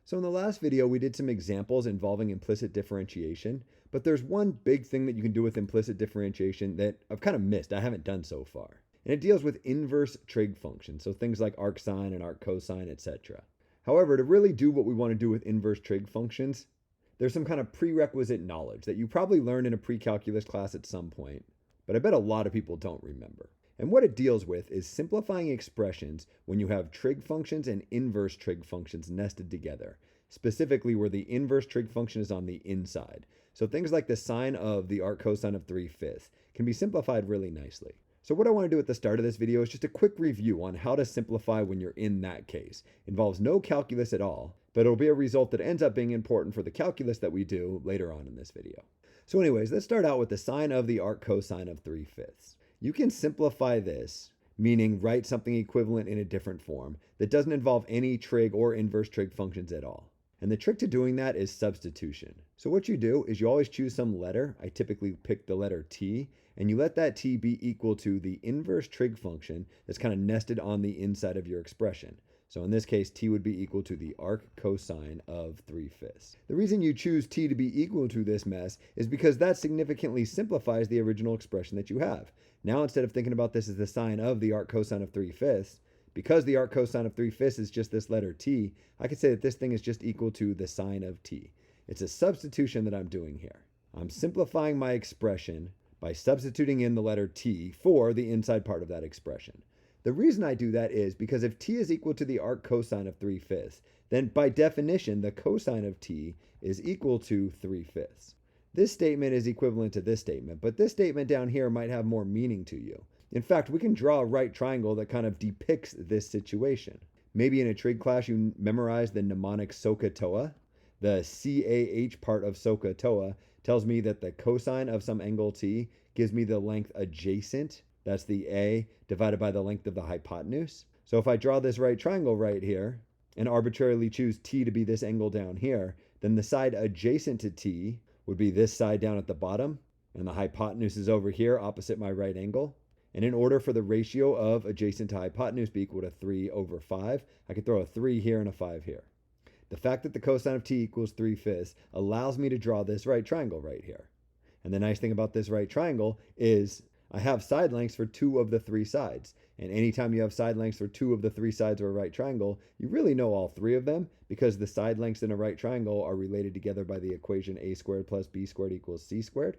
So in the last video, we did some examples involving implicit differentiation, but there's one big thing that you can do with implicit differentiation that I've kind of missed. I haven't done so far. And it deals with inverse trig functions, so things like arc sine and arc cosine, etc. However, to really do what we want to do with inverse trig functions, there's some kind of prerequisite knowledge that you probably learned in a pre-calculus class at some point, but I bet a lot of people don't remember. And what it deals with is simplifying expressions when you have trig functions and inverse trig functions nested together, specifically where the inverse trig function is on the inside. So things like the sine of the arc cosine of 3/5 can be simplified really nicely. So what I want to do at the start of this video is just a quick review on how to simplify when you're in that case. It involves no calculus at all, but it'll be a result that ends up being important for the calculus that we do later on in this video. So anyways, let's start out with the sine of the arc cosine of 3/5. You can simplify this, meaning write something equivalent in a different form that doesn't involve any trig or inverse trig functions at all. And the trick to doing that is substitution. So what you do is you always choose some letter. I typically pick the letter t, and you let that t be equal to the inverse trig function that's kind of nested on the inside of your expression. So in this case, t would be equal to the arc cosine of 3/5. The reason you choose t to be equal to this mess is because that significantly simplifies the original expression that you have. Now, instead of thinking about this as the sine of the arc cosine of 3/5, because the arc cosine of 3/5 is just this letter t, I could say that this thing is just equal to the sine of t. It's a substitution that I'm doing here. I'm simplifying my expression by substituting in the letter t for the inside part of that expression. The reason I do that is because if t is equal to the arc cosine of 3/5, then by definition, the cosine of t is equal to 3/5. This statement is equivalent to this statement, but this statement down here might have more meaning to you. In fact, we can draw a right triangle that kind of depicts this situation. Maybe in a trig class you memorized the mnemonic SOHCAHTOA. The CAH part of SOHCAHTOA tells me that the cosine of some angle t gives me the length adjacent. That's the A divided by the length of the hypotenuse. So if I draw this right triangle right here and arbitrarily choose t to be this angle down here, then the side adjacent to t would be this side down at the bottom, and the hypotenuse is over here opposite my right angle. And in order for the ratio of adjacent to hypotenuse be equal to 3/5, I could throw a 3 here and a 5 here. The fact that the cosine of t equals 3/5 allows me to draw this right triangle right here. And the nice thing about this right triangle is I have side lengths for 2 of the 3 sides. And anytime you have side lengths for 2 of the 3 sides of a right triangle, you really know all 3 of them because the side lengths in a right triangle are related together by the equation a squared plus b squared equals c squared.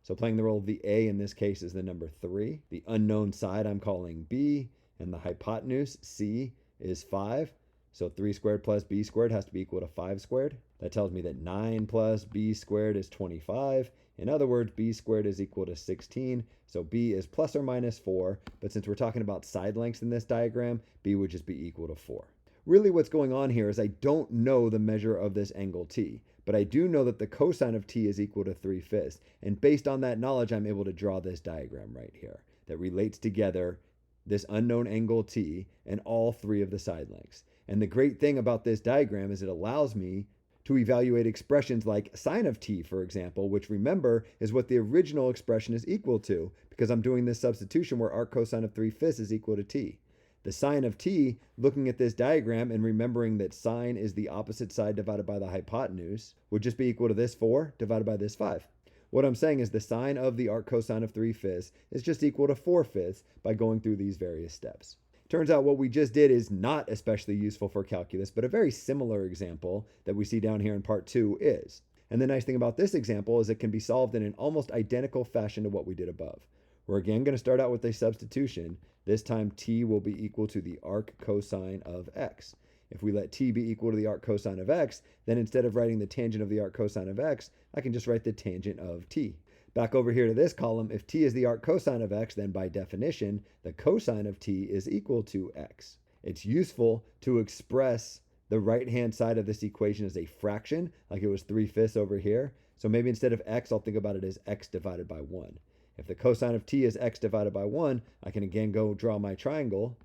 So playing the role of the a in this case is the number 3. The unknown side I'm calling b, and the hypotenuse, c, is 5. So 3 squared plus b squared has to be equal to 5 squared. That tells me that 9 plus b squared is 25. In other words, b squared is equal to 16. So b is plus or minus 4. But since we're talking about side lengths in this diagram, b would just be equal to 4. Really what's going on here is I don't know the measure of this angle t, but I do know that the cosine of t is equal to 3/5. And based on that knowledge, I'm able to draw this diagram right here that relates together this unknown angle t and all 3 of the side lengths. And the great thing about this diagram is it allows me to evaluate expressions like sine of t, for example, which remember is what the original expression is equal to because I'm doing this substitution where arc cosine of 3/5 is equal to t. The sine of t, looking at this diagram and remembering that sine is the opposite side divided by the hypotenuse, would just be equal to this 4 divided by this 5. What I'm saying is the sine of the arc cosine of 3/5 is just equal to 4/5 by going through these various steps. Turns out what we just did is not especially useful for calculus, but a very similar example that we see down here in part 2 is. And the nice thing about this example is it can be solved in an almost identical fashion to what we did above. We're again going to start out with a substitution. This time t will be equal to the arc cosine of x. If we let t be equal to the arc cosine of x, then instead of writing the tangent of the arc cosine of x, I can just write the tangent of t. Back over here to this column, if t is the arc cosine of x, then by definition, the cosine of t is equal to x. It's useful to express the right-hand side of this equation as a fraction, like it was 3/5 over here. So maybe instead of x, I'll think about it as x divided by 1. If the cosine of t is x divided by 1, I can again go draw my triangle.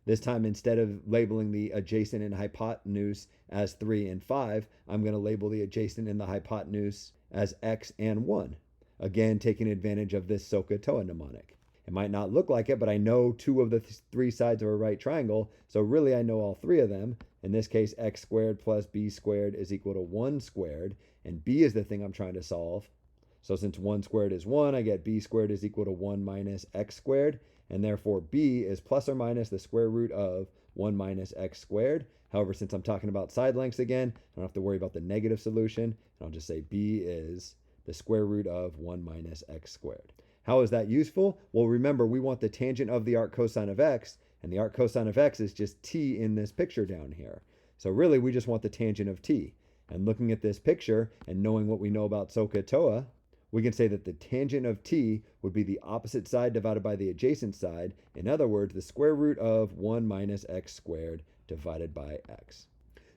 This time, instead of labeling the adjacent and hypotenuse as 3 and 5, I'm going to label the adjacent and the hypotenuse as x and 1. Again, taking advantage of this SOHCAHTOA mnemonic. It might not look like it, but I know two of the three sides of a right triangle, so really I know all three of them. In this case, x squared plus b squared is equal to 1 squared, and b is the thing I'm trying to solve. So since 1 squared is 1, I get b squared is equal to 1 minus x squared, and therefore b is plus or minus the square root of 1 minus x squared. However, since I'm talking about side lengths again, I don't have to worry about the negative solution, and I'll just say b is the square root of 1 minus x squared. How is that useful? Well, remember, we want the tangent of the arc cosine of x, and the arc cosine of x is just t in this picture down here. So really, we just want the tangent of t. And looking at this picture and knowing what we know about SOHCAHTOA, we can say that the tangent of t would be the opposite side divided by the adjacent side. In other words, the square root of 1 minus x squared divided by x.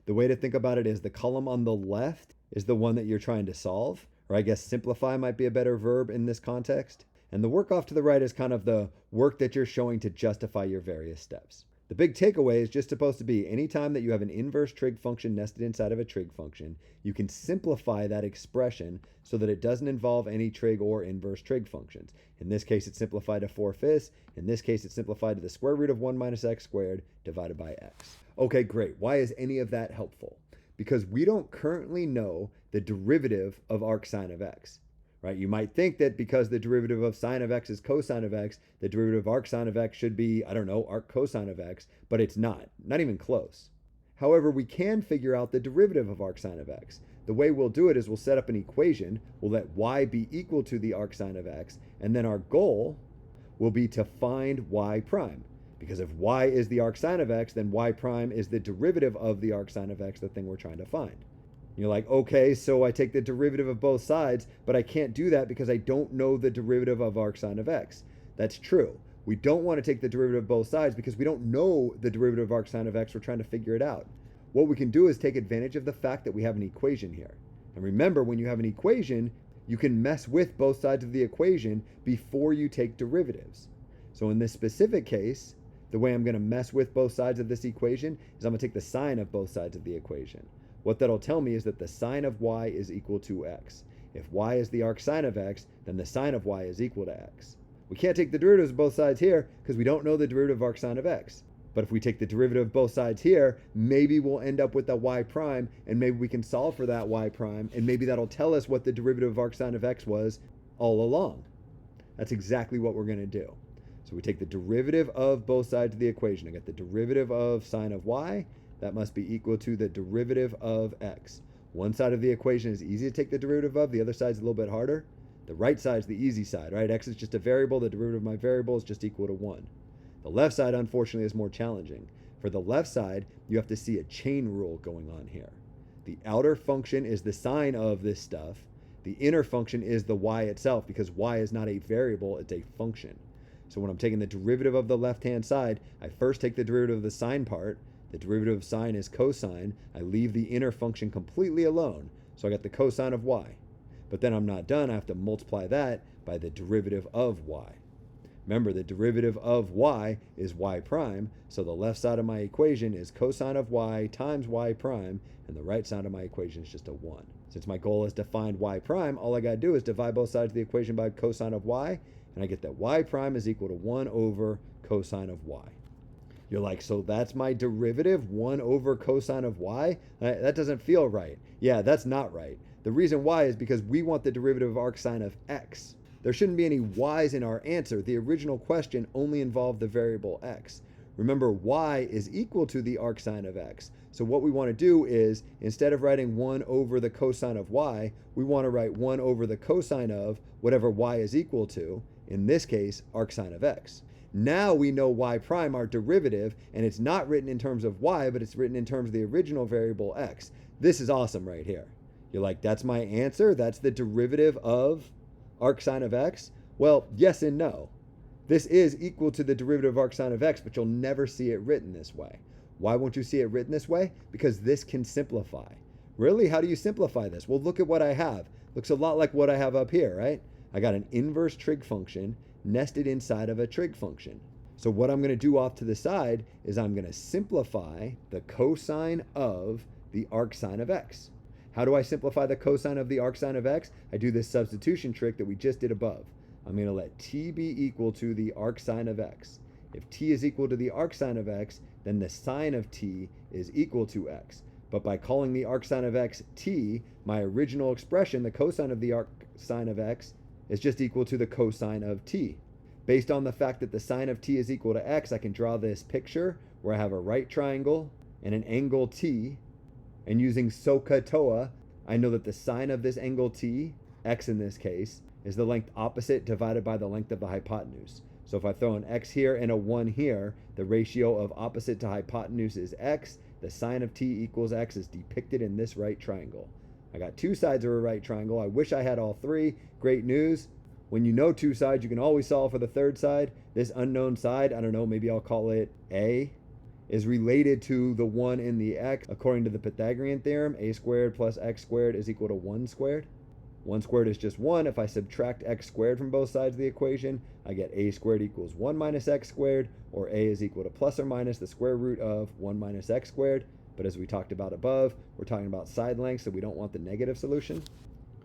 The way to think about it is the column on the left is the one that you're trying to solve, or I guess simplify might be a better verb in this context. And the work off to the right is kind of the work that you're showing to justify your various steps. The big takeaway is just supposed to be anytime that you have an inverse trig function nested inside of a trig function, you can simplify that expression so that it doesn't involve any trig or inverse trig functions. In this case, it's simplified to 4/5. In this case, it's simplified to the square root of 1 minus x squared divided by x. Okay, great. Why is any of that helpful? Because we don't currently know the derivative of arc sine of x. Right? You might think that because the derivative of sine of x is cosine of x, the derivative of arc sine of x should be, I don't know, arc cosine of x, but it's not even close. However, we can figure out the derivative of arc sine of x. The way we'll do it is we'll set up an equation, we'll let y be equal to the arc sine of x, and then our goal will be to find y prime. Because if y is the arc sine of x, then y prime is the derivative of the arc sine of x, the thing we're trying to find. You're like, okay, so I take the derivative of both sides, but I can't do that because I don't know the derivative of arc sine of x. That's true. We don't want to take the derivative of both sides because we don't know the derivative of arc sine of x. We're trying to figure it out. What we can do is take advantage of the fact that we have an equation here. And remember, when you have an equation, you can mess with both sides of the equation before you take derivatives. So in this specific case, the way I'm going to mess with both sides of this equation is I'm going to take the sine of both sides of the equation. What that'll tell me is that the sine of y is equal to x. If y is the arc sine of x, then the sine of y is equal to x. We can't take the derivatives of both sides here because we don't know the derivative of arc sine of x. But if we take the derivative of both sides here, maybe we'll end up with the y prime, and maybe we can solve for that y prime, and maybe that'll tell us what the derivative of arc sine of x was all along. That's exactly what we're going to do. So we take the derivative of both sides of the equation. I get the derivative of sine of y. That must be equal to the derivative of x. One side of the equation is easy to take the derivative of. The other side is a little bit harder. The right side is the easy side, right? X is just a variable. The derivative of my variable is just equal to 1. The left side, unfortunately, is more challenging. For the left side, you have to see a chain rule going on here. The outer function is the sine of this stuff. The inner function is the y itself because y is not a variable, it's a function. So when I'm taking the derivative of the left-hand side, I first take the derivative of the sine part. The derivative of sine is cosine. I leave the inner function completely alone. So I got the cosine of y. But then I'm not done. I have to multiply that by the derivative of y. Remember, the derivative of y is y prime. So the left side of my equation is cosine of y times y prime. And the right side of my equation is just a 1. Since my goal is to find y prime, all I got to do is divide both sides of the equation by cosine of y. And I get that y prime is equal to 1 over cosine of y. You're like, so that's my derivative, 1 over cosine of y? That doesn't feel right. Yeah, that's not right. The reason why is because we want the derivative of arc sine of x. There shouldn't be any y's in our answer. The original question only involved the variable x. Remember, y is equal to the arc sine of x. So what we want to do is, instead of writing 1 over the cosine of y, we want to write 1 over the cosine of whatever y is equal to, in this case, arc sine of x. Now we know y prime, our derivative, and it's not written in terms of y, but it's written in terms of the original variable x. This is awesome right here. You're like, that's my answer? That's the derivative of arc sine of x? Well, yes and no. This is equal to the derivative of arc sine of x, but you'll never see it written this way. Why won't you see it written this way? Because this can simplify. Really? How do you simplify this? Well, look at what I have. Looks a lot like what I have up here, right? I got an inverse trig function nested inside of a trig function. So what I'm going to do off to the side is I'm going to simplify the cosine of the arc sine of x. How do I simplify the cosine of the arc sine of x? I do this substitution trick that we just did above. I'm going to let t be equal to the arcsine of x. If t is equal to the arcsine of x, then the sine of t is equal to x. But by calling the arcsine of x t, my original expression, the cosine of the arcsine of x, is just equal to the cosine of t. Based on the fact that the sine of t is equal to x, I can draw this picture where I have a right triangle and an angle t. And using SOHCAHTOA, I know that the sine of this angle t, x in this case, is the length opposite divided by the length of the hypotenuse. So if I throw an x here and a 1 here, the ratio of opposite to hypotenuse is x. The sine of t equals x is depicted in this right triangle. I got two sides of a right triangle. I wish I had all three. Great news. When you know two sides, you can always solve for the third side. This unknown side, I don't know, maybe I'll call it a, is related to the 1 in the x. According to the Pythagorean theorem, a squared plus x squared is equal to 1 squared. 1 squared is just 1. If I subtract x squared from both sides of the equation, I get a squared equals 1 minus x squared, or a is equal to plus or minus the square root of 1 minus x squared. But as we talked about above, we're talking about side length, so we don't want the negative solution.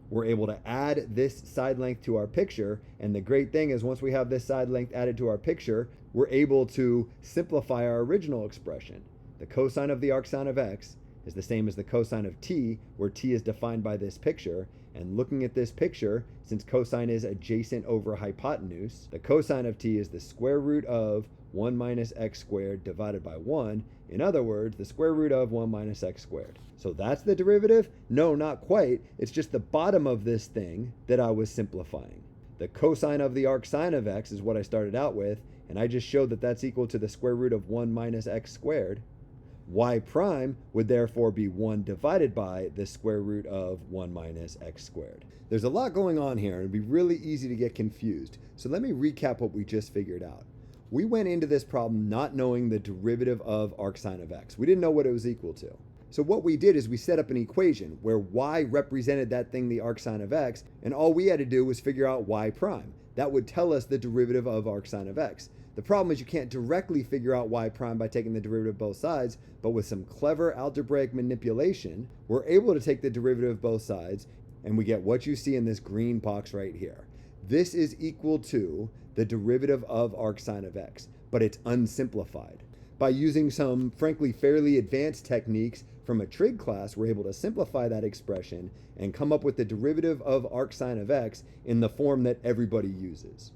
We're able to add this side length to our picture, and the great thing is once we have this side length added to our picture, we're able to simplify our original expression. The cosine of the arcsine of x is the same as the cosine of t, where t is defined by this picture. And looking at this picture, since cosine is adjacent over hypotenuse, the cosine of t is the square root of 1 minus x squared divided by 1. In other words, the square root of 1 minus x squared. So that's the derivative? No, not quite. It's just the bottom of this thing that I was simplifying. The cosine of the arcsine of x is what I started out with, and I just showed that that's equal to the square root of 1 minus x squared. Y prime would therefore be 1 divided by the square root of 1 minus x squared. There's a lot going on here, and it'd be really easy to get confused. So let me recap what we just figured out. We went into this problem not knowing the derivative of arcsine of x. We didn't know what it was equal to. So what we did is we set up an equation where y represented that thing, the arcsine of x, and all we had to do was figure out y prime. That would tell us the derivative of arcsine of x. The problem is you can't directly figure out y prime by taking the derivative of both sides, but with some clever algebraic manipulation, we're able to take the derivative of both sides, and we get what you see in this green box right here. This is equal to the derivative of arcsine of x, but it's unsimplified. By using some, frankly, fairly advanced techniques from a trig class, we're able to simplify that expression and come up with the derivative of arcsine of x in the form that everybody uses.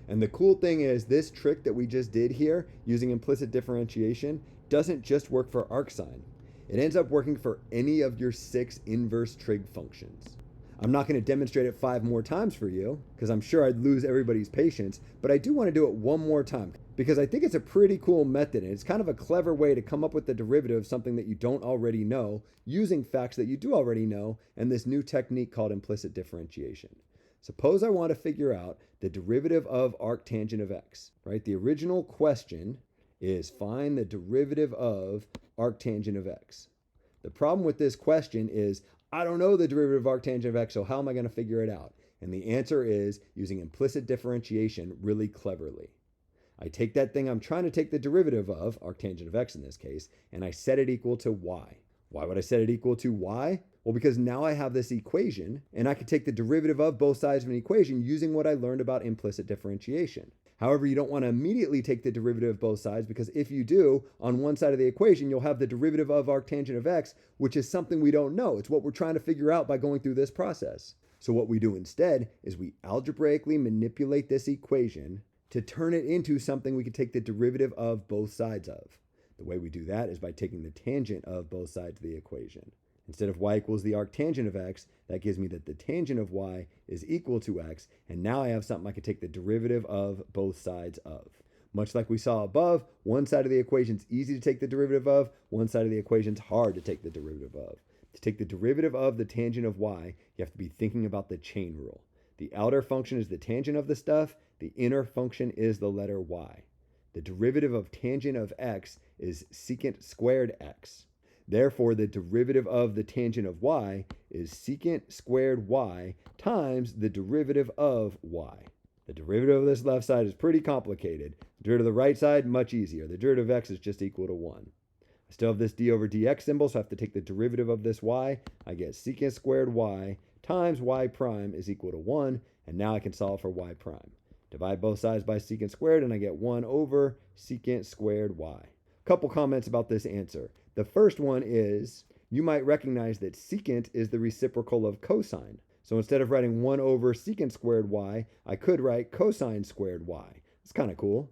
And the cool thing is this trick that we just did here using implicit differentiation doesn't just work for arcsine. It ends up working for any of your 6 inverse trig functions. I'm not going to demonstrate it 5 more times for you because I'm sure I'd lose everybody's patience, but I do want to do it one more time because I think it's a pretty cool method and it's kind of a clever way to come up with the derivative of something that you don't already know using facts that you do already know and this new technique called implicit differentiation. Suppose I want to figure out the derivative of arctangent of x, right? The original question is find the derivative of arctangent of x. The problem with this question is I don't know the derivative of arctangent of x, so how am I going to figure it out? And the answer is using implicit differentiation really cleverly. I take that thing I'm trying to take the derivative of, arctangent of x in this case, and I set it equal to y. Why would I set it equal to y? Well, because now I have this equation, and I can take the derivative of both sides of an equation using what I learned about implicit differentiation. However, you don't want to immediately take the derivative of both sides, because if you do, on one side of the equation, you'll have the derivative of arctangent of x, which is something we don't know. It's what we're trying to figure out by going through this process. So what we do instead is we algebraically manipulate this equation to turn it into something we can take the derivative of both sides of. The way we do that is by taking the tangent of both sides of the equation. Instead of y equals the arctangent of x, that gives me that the tangent of y is equal to x, and now I have something I can take the derivative of both sides of. Much like we saw above, one side of the equation is easy to take the derivative of, one side of the equation is hard to take the derivative of. To take the derivative of the tangent of y, you have to be thinking about the chain rule. The outer function is the tangent of the stuff, the inner function is the letter y. The derivative of tangent of x is secant squared x. Therefore, the derivative of the tangent of y is secant squared y times the derivative of y. The derivative of this left side is pretty complicated. The derivative of the right side, much easier. The derivative of x is just equal to 1. I still have this d over dx symbol, so I have to take the derivative of this y. I get secant squared y times y prime is equal to 1, and now I can solve for y prime. Divide both sides by secant squared, and I get 1 over secant squared y. Couple comments about this answer. The first one is, you might recognize that secant is the reciprocal of cosine. So instead of writing 1 over secant squared y, I could write cosine squared y. It's kind of cool.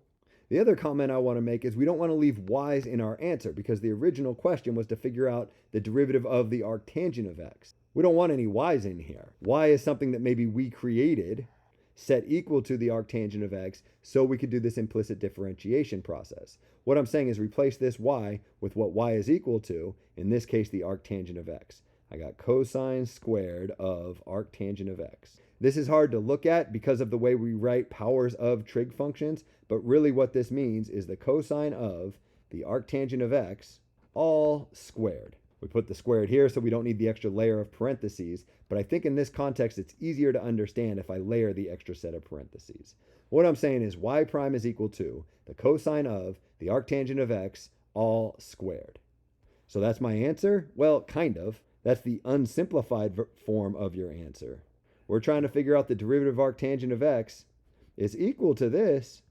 The other comment I want to make is we don't want to leave y's in our answer because the original question was to figure out the derivative of the arctangent of x. We don't want any y's in here. Y is something that maybe we created, set equal to the arctangent of x, so we could do this implicit differentiation process. What I'm saying is replace this y with what y is equal to, in this case the arctangent of x. I got cosine squared of arctangent of x. This is hard to look at because of the way we write powers of trig functions, but really what this means is the cosine of the arctangent of x all squared. We put the squared here so we don't need the extra layer of parentheses, but I think in this context it's easier to understand if I layer the extra set of parentheses. What I'm saying is y prime is equal to the cosine of the arctangent of x all squared. So that's my answer? Well, kind of. That's the unsimplified form of your answer. We're trying to figure out the derivative arctangent of x is equal to this,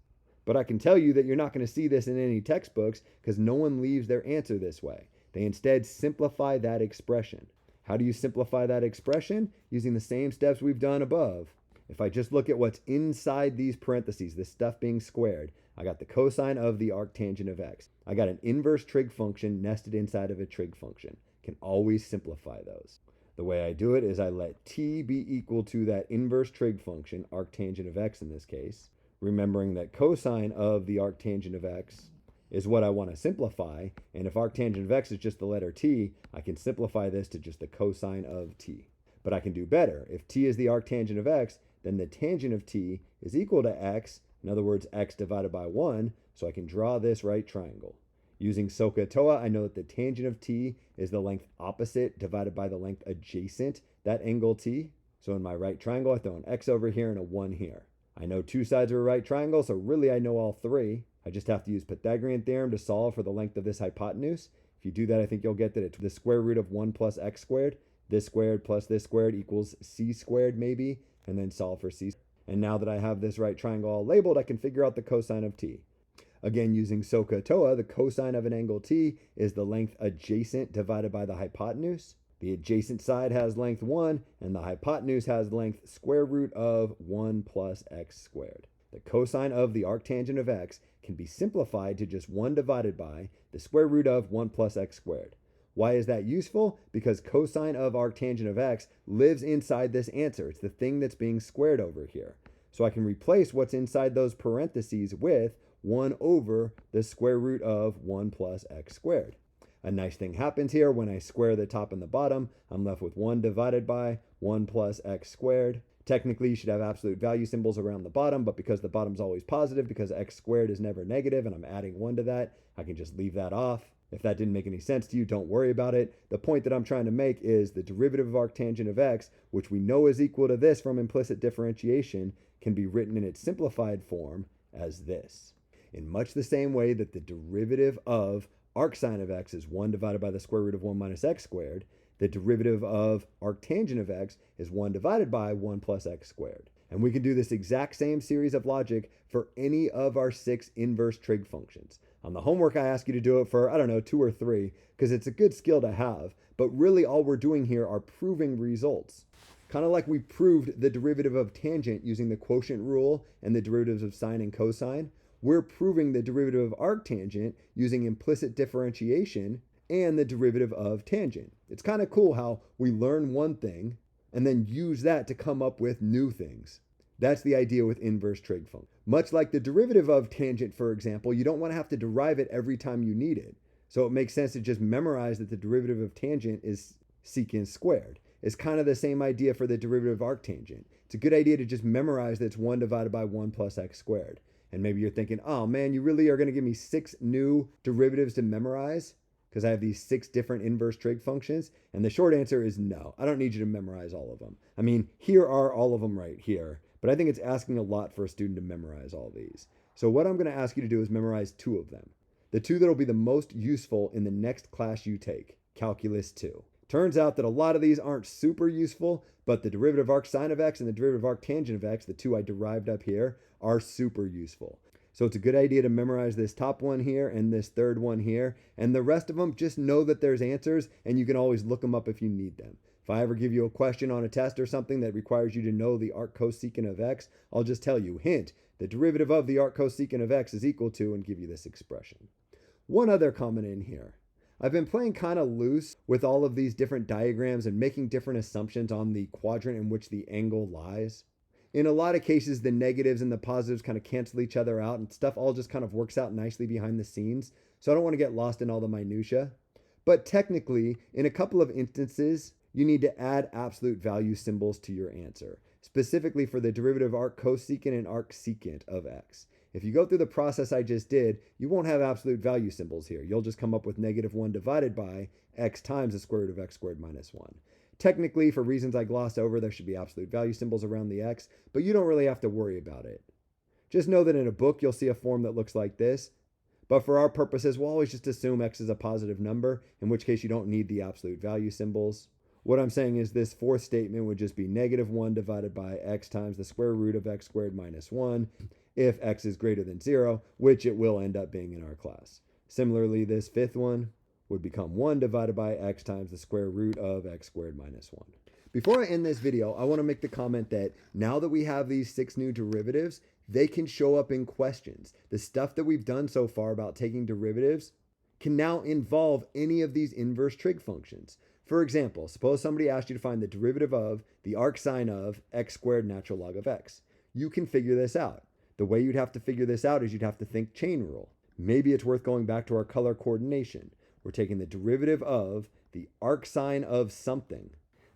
but I can tell you that you're not going to see this in any textbooks because no one leaves their answer this way. They instead simplify that expression. How do you simplify that expression? Using the same steps we've done above. If I just look at what's inside these parentheses, this stuff being squared, I got the cosine of the arctangent of x. I got an inverse trig function nested inside of a trig function. Can always simplify those. The way I do it is I let t be equal to that inverse trig function, arctangent of x in this case, remembering that cosine of the arctangent of x is what I want to simplify, and if arctangent of x is just the letter t, I can simplify this to just the cosine of t. But I can do better. If t is the arctangent of x, then the tangent of t is equal to x, in other words, x divided by 1, so I can draw this right triangle. Using SOHCAHTOA, I know that the tangent of t is the length opposite divided by the length adjacent that angle t. So in my right triangle, I throw an x over here and a 1 here. I know two sides of a right triangle, so really I know all three. I just have to use Pythagorean theorem to solve for the length of this hypotenuse. If you do that, I think you'll get that it's the square root of 1 plus x squared. This squared plus this squared equals c squared maybe, and then solve for c. And now that I have this right triangle all labeled, I can figure out the cosine of t. Again, using SOHCAHTOA, the cosine of an angle t is the length adjacent divided by the hypotenuse. The adjacent side has length 1, and the hypotenuse has length square root of 1 plus x squared. The cosine of the arctangent of x can be simplified to just 1 divided by the square root of 1 plus x squared. Why is that useful? Because cosine of arctangent of x lives inside this answer. It's the thing that's being squared over here. So I can replace what's inside those parentheses with 1 over the square root of 1 plus x squared. A nice thing happens here. When I square the top and the bottom, I'm left with 1 divided by 1 plus x squared. Technically, you should have absolute value symbols around the bottom, but because the bottom's always positive, because x squared is never negative, and I'm adding 1 to that, I can just leave that off. If that didn't make any sense to you, don't worry about it. The point that I'm trying to make is the derivative of arctangent of x, which we know is equal to this from implicit differentiation, can be written in its simplified form as this. In much the same way that the derivative of arcsine of x is 1 divided by the square root of 1 minus x squared, the derivative of arctangent of x is 1 divided by 1 plus x squared. And we can do this exact same series of logic for any of our 6 inverse trig functions. On the homework, I ask you to do it for, 2 or 3, because it's a good skill to have, but really all we're doing here are proving results. Kind of like we proved the derivative of tangent using the quotient rule and the derivatives of sine and cosine, we're proving the derivative of arctangent using implicit differentiation and the derivative of tangent. It's kind of cool how we learn one thing and then use that to come up with new things. That's the idea with inverse trig function. Much like the derivative of tangent, for example, you don't want to have to derive it every time you need it. So it makes sense to just memorize that the derivative of tangent is secant squared. It's kind of the same idea for the derivative of arctangent. It's a good idea to just memorize that it's 1 divided by 1 plus x squared. And maybe you're thinking, oh man, you really are going to give me 6 new derivatives to memorize because I have these 6 different inverse trig functions? And the short answer is no. I don't need you to memorize all of them. I mean, here are all of them right here, but I think it's asking a lot for a student to memorize all these. So what I'm going to ask you to do is memorize 2 of them. The 2 that will be the most useful in the next class you take, Calculus 2. Turns out that a lot of these aren't super useful, but the derivative arc sine of x and the derivative arc tangent of x, the two I derived up here, are super useful. So it's a good idea to memorize this top one here and this third one here, and the rest of them, just know that there's answers and you can always look them up if you need them. If I ever give you a question on a test or something that requires you to know the arc cosecant of x, I'll just tell you, hint, the derivative of the arc cosecant of x is equal to, and give you this expression. One other comment in here. I've been playing kind of loose with all of these different diagrams and making different assumptions on the quadrant in which the angle lies. In a lot of cases, the negatives and the positives kind of cancel each other out and stuff all just kind of works out nicely behind the scenes. So I don't want to get lost in all the minutia. But technically, in a couple of instances, you need to add absolute value symbols to your answer, specifically for the derivative arc cosecant and arc secant of x. If you go through the process I just did, you won't have absolute value symbols here. You'll just come up with -1 divided by x times the square root of x squared minus 1. Technically, for reasons I glossed over, there should be absolute value symbols around the x, but you don't really have to worry about it. Just know that in a book, you'll see a form that looks like this. But for our purposes, we'll always just assume x is a positive number, in which case you don't need the absolute value symbols. What I'm saying is this fourth statement would just be -1 divided by x times the square root of x squared minus 1 if x is greater than 0, which it will end up being in our class. Similarly, this fifth one would become 1 divided by x times the square root of x squared minus 1. Before I end this video, I want to make the comment that now that we have these 6 new derivatives, they can show up in questions. The stuff that we've done so far about taking derivatives can now involve any of these inverse trig functions. For example, suppose somebody asked you to find the derivative of the arc sine of x squared natural log of x. You can figure this out. The way you'd have to figure this out is you'd have to think chain rule. Maybe it's worth going back to our color coordination. We're taking the derivative of the arc sine of something.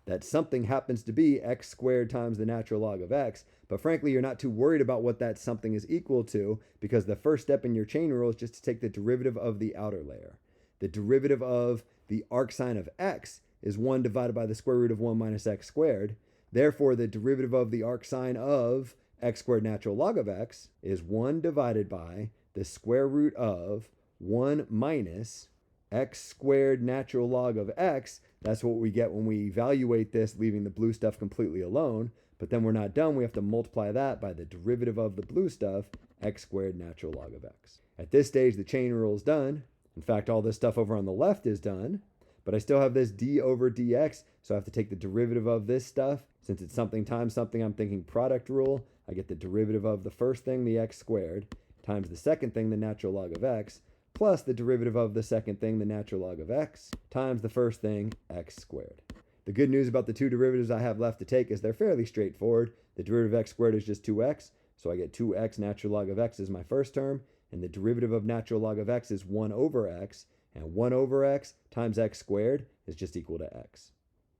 That something happens to be x squared times the natural log of x, but frankly, you're not too worried about what that something is equal to because the first step in your chain rule is just to take the derivative of the outer layer. The derivative of the arc sine of x is 1 divided by the square root of 1 minus x squared. Therefore, the derivative of the arc sine of x squared natural log of x is 1 divided by the square root of 1 minus x squared natural log of x. That's what we get when we evaluate this, leaving the blue stuff completely alone. But then we're not done. We have to multiply that by the derivative of the blue stuff, x squared natural log of x. At this stage, the chain rule is done. In fact, all this stuff over on the left is done. But I still have this d over dx, so I have to take the derivative of this stuff. Since it's something times something, I'm thinking product rule. I get the derivative of the first thing, the x squared, times the second thing, the natural log of x, plus the derivative of the second thing, the natural log of x, times the first thing, x squared. The good news about the two derivatives I have left to take is they're fairly straightforward. The derivative of x squared is just 2x, so I get 2x natural log of x is my first term, and the derivative of natural log of x is 1 over x, and 1 over x times x squared is just equal to x.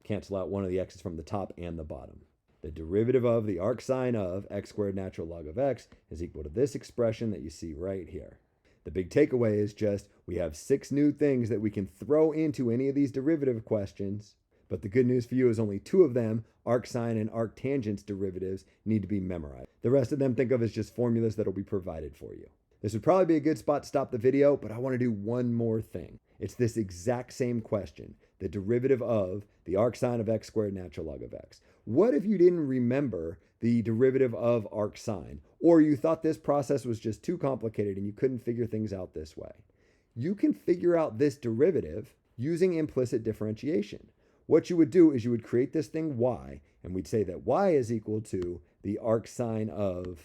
Cancel out one of the x's from the top and the bottom. The derivative of the arc sine of x squared natural log of x is equal to this expression that you see right here. The big takeaway is just we have 6 new things that we can throw into any of these derivative questions, but the good news for you is only 2 of them, arc sine and arc tangents derivatives, need to be memorized. The rest of them think of as just formulas that will be provided for you. This would probably be a good spot to stop the video, but I want to do one more thing. It's this exact same question, the derivative of the arc sine of x squared natural log of x. What if you didn't remember the derivative of arc sine, or you thought this process was just too complicated and you couldn't figure things out this way? You can figure out this derivative using implicit differentiation. What you would do is you would create this thing y, and we'd say that y is equal to the arc sine of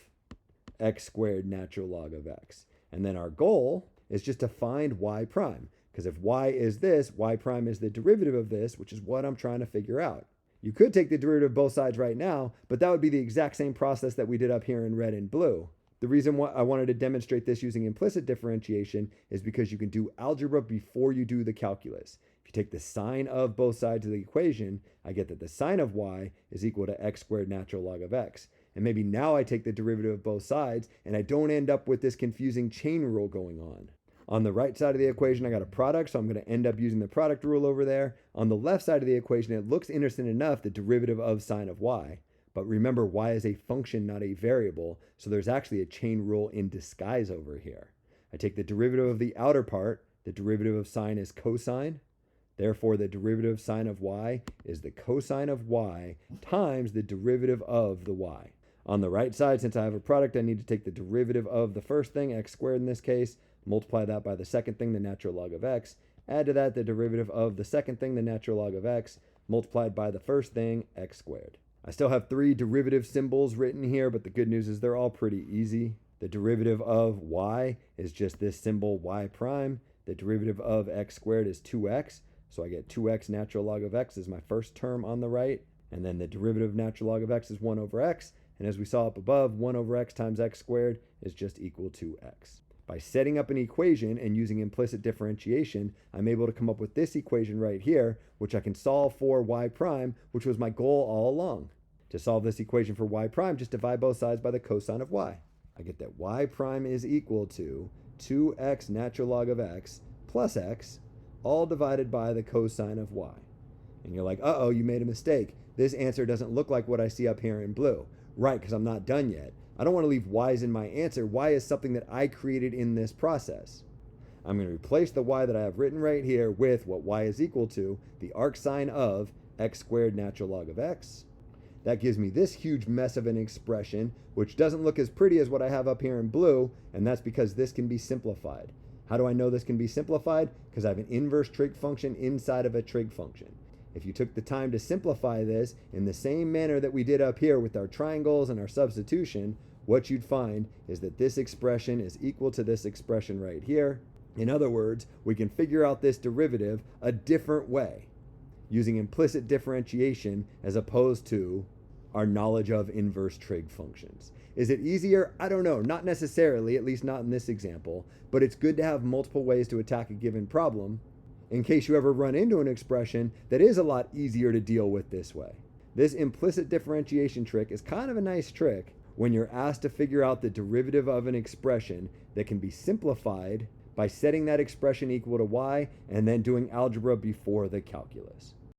x squared natural log of x. And then our goal is just to find y prime, because if y is this, y prime is the derivative of this, which is what I'm trying to figure out. You could take the derivative of both sides right now, but that would be the exact same process that we did up here in red and blue. The reason why I wanted to demonstrate this using implicit differentiation is because you can do algebra before you do the calculus. If you take the sine of both sides of the equation, I get that the sine of y is equal to x squared natural log of x. And maybe now I take the derivative of both sides and I don't end up with this confusing chain rule going on. On the right side of the equation, I got a product, so I'm going to end up using the product rule over there. On the left side of the equation, it looks interesting enough, the derivative of sine of y. But remember, y is a function, not a variable, so there's actually a chain rule in disguise over here. I take the derivative of the outer part, the derivative of sine is cosine, Therefore, the derivative sine of y is the cosine of y times the derivative of the y. On the right side, since I have a product, I need to take the derivative of the first thing, x squared in this case, multiply that by the second thing, the natural log of x, add to that the derivative of the second thing, the natural log of x, multiplied by the first thing, x squared. I still have 3 derivative symbols written here, but the good news is they're all pretty easy. The derivative of y is just this symbol y prime. The derivative of x squared is 2x, so I get 2x natural log of x is my first term on the right, and then the derivative of natural log of x is 1 over x, and as we saw up above, 1 over x times x squared is just equal to x. By setting up an equation and using implicit differentiation, I'm able to come up with this equation right here, which I can solve for y prime, which was my goal all along. To solve this equation for y prime, just divide both sides by the cosine of y. I get that y prime is equal to 2x natural log of x plus x, all divided by the cosine of y. And you're like, uh-oh, you made a mistake. This answer doesn't look like what I see up here in blue. Right, because I'm not done yet. I don't want to leave y's in my answer. Y is something that I created in this process. I'm going to replace the y that I have written right here with what y is equal to, the arcsine of x squared natural log of x. That gives me this huge mess of an expression, which doesn't look as pretty as what I have up here in blue, and that's because this can be simplified. How do I know this can be simplified? Because I have an inverse trig function inside of a trig function. If you took the time to simplify this in the same manner that we did up here with our triangles and our substitution, what you'd find is that this expression is equal to this expression right here. In other words, we can figure out this derivative a different way, using implicit differentiation as opposed to our knowledge of inverse trig functions. Is it easier? I don't know. Not necessarily, at least not in this example, but it's good to have multiple ways to attack a given problem in case you ever run into an expression that is a lot easier to deal with this way. This implicit differentiation trick is kind of a nice trick when you're asked to figure out the derivative of an expression that can be simplified by setting that expression equal to y and then doing algebra before the calculus.